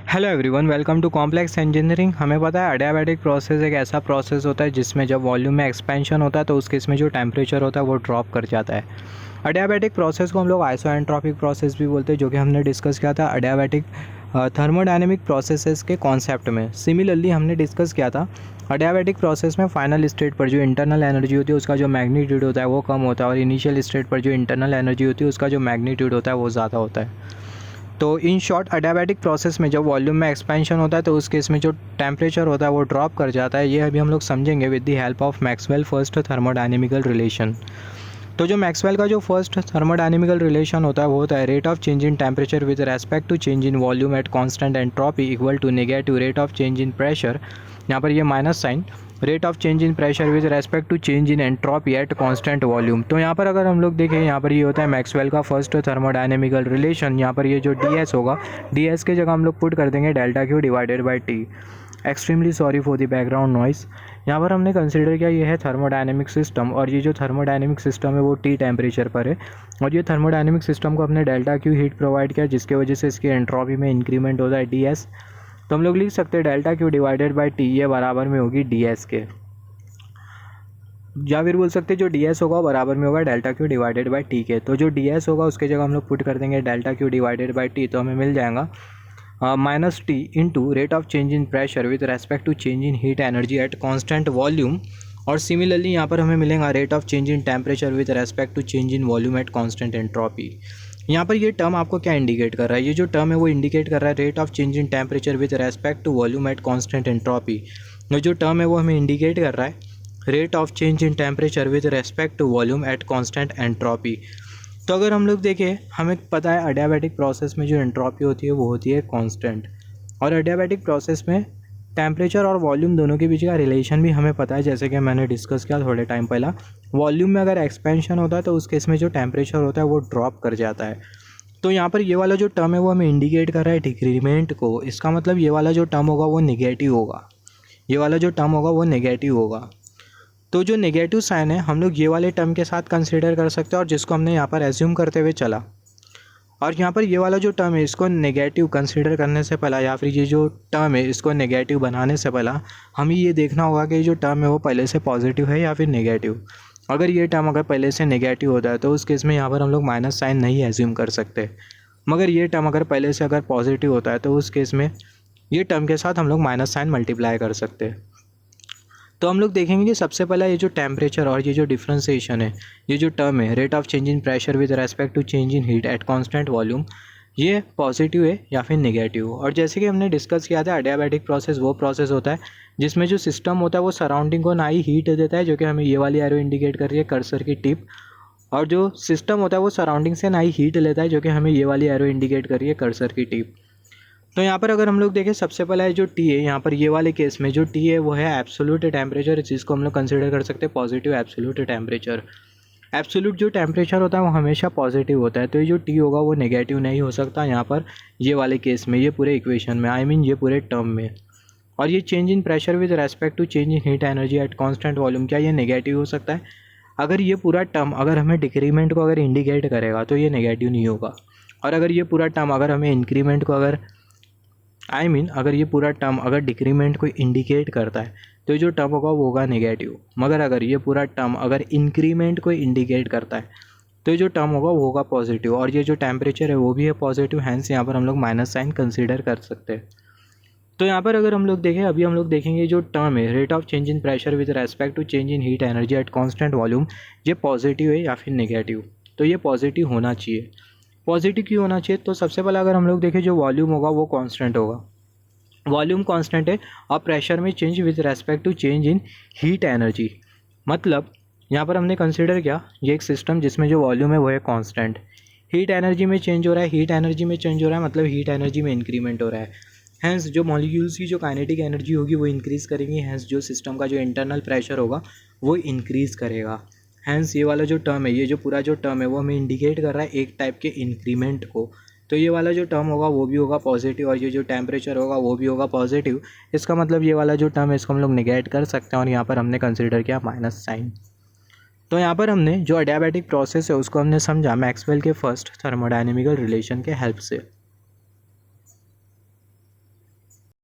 Hello everyone, welcome to complex engineering. हमें पता है अडियाबैटिक प्रोसेस एक ऐसा प्रोसेस होता है जिसमें जब वॉल्यूम में एक्सपेंशन होता है तो उस केस में जो टेम्परेचर होता है वो ड्रॉप कर जाता है। अडियाबैटिक प्रोसेस को हम लोग आइसोएंट्रोपिक प्रोसेस भी बोलते हैं, जो कि हमने डिस्कस किया था अडियाबैटिक थर्मोडायनेमिक प्रोसेसेस के कॉन्सेप्ट में। सिमिलरली हमने डिस्कस किया था अडियाबैटिक प्रोसेस में फाइनल स्टेट पर जो इंटरनल एनर्जी होती है उसका जो मैग्नीट्यूड होता है वो कम होता है और इनिशियल स्टेट पर जो इंटरनल एनर्जी होती है उसका जो मैग्नीट्यूड होता है वो ज़्यादा होता है। तो इन शॉर्ट अडियाबैटिक प्रोसेस में जब वॉल्यूम में एक्सपेंशन होता है तो उस केस में जो टेम्परेचर होता है वो ड्रॉप कर जाता है। ये अभी हम लोग समझेंगे with the help of Maxwell first thermodynamical relation. तो जो मैक्सवेल का जो फर्स्ट थर्मोडायनेमिकल रिलेशन होता है वो होता है rate of change in temperature with respect to change in volume at constant entropy equal to negative rate of change in pressure, यहाँ पर ये minus sign, rate of change in pressure with respect to change in entropy at constant volume. तो यहाँ पर अगर हम लोग देखें, यहाँ पर ये होता है मैक्सवेल का फर्स्ट थर्मोडायनेमिकल रिलेशन। यहाँ पर ये जो डी एस होगा, डी एस की जगह हम लोग पुट कर देंगे delta Q divided by T. Extremely sorry for the background noise. यहाँ पर हमने कंसिडर किया ये है थर्मोडायनेमिक सिस्टम और ये जो थर्मोडायनेमिक सिस्टम है वो टी टेम्परेचर पर है और ये थर्मोडायनेमिक सिस्टम को हमने डेल्टा क्यू हीट प्रोवाइड किया जिसकी वजह से इसकी एंट्रोपी में इंक्रीमेंट होता है डी एस। तो हम लोग लिख सकते हैं delta Q divided by T, ये बराबर में होगी डी एस के, या फिर बोल सकते हैं जो डी एस होगा बराबर में होगा delta Q divided by T के। तो जो डी एस होगा उसके जगह हम लोग पुट कर देंगे delta Q divided by T, तो हमें मिल जाएगा minus T into rate of change in pressure with respect to change in heat energy at constant volume. और सिमिलरली यहाँ पर हमें मिलेगा rate of change in temperature with respect to change in volume at constant entropy. यहाँ पर ये term आपको क्या इंडिकेट कर रहा है? ये जो टर्म है वो इंडिकेट कर रहा है rate of change in temperature with respect to volume at constant entropy. ये जो टर्म है वो हमें इंडिकेट कर रहा है rate of change in temperature with respect to volume at constant entropy. तो अगर हम लोग देखें, हमें पता है अडियाबैटिक प्रोसेस में जो एंट्रोपी होती है वो होती है कांस्टेंट, और अडियाबैटिक प्रोसेस में टेम्परेचर और वॉल्यूम दोनों के बीच का रिलेशन भी हमें पता है, जैसे कि मैंने डिस्कस किया थोड़े टाइम पहला। वॉल्यूम में अगर एक्सपेंशन होता है तो उस केस में जो टेम्परेचर होता है वो ड्रॉप कर जाता है। तो यहाँ पर ये वाला जो टर्म है वो हमें इंडिकेट कर रहा है डिक्रीमेंट को। इसका मतलब ये वाला जो टर्म होगा वो नेगेटिव होगा, ये वाला जो टर्म होगा वो नेगेटिव होगा। तो जो नेगेटिव साइन है हम लोग ये वाले टर्म के साथ कंसीडर कर सकते हैं और जिसको हमने यहाँ पर एज्यूम करते हुए चला। और यहाँ पर ये वाला जो टर्म है इसको नेगेटिव कंसीडर करने से पहला, या फिर ये जो टर्म है इसको नेगेटिव बनाने से पहला हमें ये देखना होगा कि जो टर्म है वो पहले से पॉजिटिव है या फिर नेगेटिव। अगर ये टर्म अगर पहले से नेगेटिव होता है तो उस केस में यहाँ पर हम लोग माइनस साइन नहीं एज्यूम कर सकते, मगर ये टर्म अगर पहले से अगर पॉजिटिव होता है तो उस केस में ये टर्म के साथ हम लोग माइनस साइन मल्टीप्लाई कर सकते हैं। तो हम लोग देखेंगे कि सबसे पहला ये जो टेम्परेचर और ये जो डिफ्रेंसिएशन है, ये जो टर्म है rate of change in pressure with respect to change in heat at constant volume, ये पॉजिटिव है या फिर नेगेटिव। और जैसे कि हमने डिस्कस किया था अडियाबैटिक प्रोसेस वो प्रोसेस होता है जिसमें जो सिस्टम होता है वो सराउंडिंग को ना ही हीट देता है, जो कि हमें ये वाली एरो इंडिकेट कर रही है कर्सर की टिप, और जो सिस्टम होता है वो सराउंडिंग से ना ही हीट लेता है, जो कि हमें ये वाली एरो इंडिकेट कर रही है कर्सर की टिप। तो यहाँ पर अगर हम लोग देखें, सबसे पहला जो टी है, यहाँ पर ये वाले केस में जो टी है वो है एब्सोल्यूट टेम्परेचर, जिसको हम लोग कंसिडर कर सकते हैं पॉजिटिव एब्सोल्यूट टेम्परेचर। एब्सोल्यूट जो टेम्परेचर होता है वो हमेशा पॉजिटिव होता है, तो ये जो टी होगा वो नेगेटिव नहीं हो सकता यहाँ पर ये वाले केस में, ये पूरे इक्वेशन में, आई मीन ये पूरे टर्म में। और ये change in pressure with respect to change in heat energy at constant volume, क्या ये नेगेटिव हो सकता है? अगर ये पूरा टर्म अगर हमें डिक्रीमेंट को अगर इंडिकेट करेगा तो ये नेगेटिव नहीं होगा, और अगर ये पूरा टर्म अगर हमें इंक्रीमेंट को अगर अगर ये पूरा टर्म अगर डिक्रीमेंट को इंडिकेट करता है तो ये जो टर्म होगा वो होगा नेगेटिव। मगर अगर ये पूरा टर्म अगर इंक्रीमेंट को इंडिकेट करता है तो ये जो टर्म होगा वो होगा पॉजिटिव, और ये जो टेम्परेचर है वो भी है पॉजिटिव, हैंस यहाँ पर हम लोग माइनस साइन कंसीडर कर सकते हैं। तो यहाँ पर अगर हम लोग देखें, अभी हम लोग देखेंगे जो टर्म है rate of change in pressure with respect to change in heat energy at constant volume, ये पॉजिटिव है या फिर नेगेटिव? तो ये पॉजिटिव होना चाहिए। पॉजिटिव क्यों होना चाहिए? तो सबसे पहले अगर हम लोग देखें जो वॉल्यूम होगा वो कांस्टेंट होगा, वॉल्यूम कांस्टेंट है, और प्रेशर में change with respect to change in heat energy. मतलब यहाँ पर हमने कंसिडर किया ये एक सिस्टम जिसमें जो वॉल्यूम है वो है कांस्टेंट, हीट एनर्जी में चेंज हो रहा है, हीट एनर्जी में चेंज हो रहा है मतलब हीट एनर्जी में इंक्रीमेंट हो रहा है, हैंस जो मॉलिक्यूल्स की जो काइनेटिक एनर्जी होगी वो इंक्रीज़ करेंगी, हैंस जो सिस्टम का जो इंटरनल प्रेशर होगा वो इंक्रीज़ करेगा। हैंस ये वाला जो टर्म है, ये जो पूरा जो टर्म है वो हमें इंडिकेट कर रहा है एक टाइप के इंक्रीमेंट को। तो ये वाला जो टर्म होगा वो भी होगा पॉजिटिव, और ये जो टेम्परेचर होगा वो भी होगा पॉजिटिव। इसका मतलब ये वाला जो टर्म है इसको हम लोग नेगेट कर सकते हैं, और यहाँ पर हमने कंसिडर किया माइनस साइन। तो यहाँ पर हमने जो अडियाबैटिक प्रोसेस है उसको हमने समझा मैक्सवेल के फर्स्ट थर्मोडायनेमिकल रिलेशन के हेल्प से।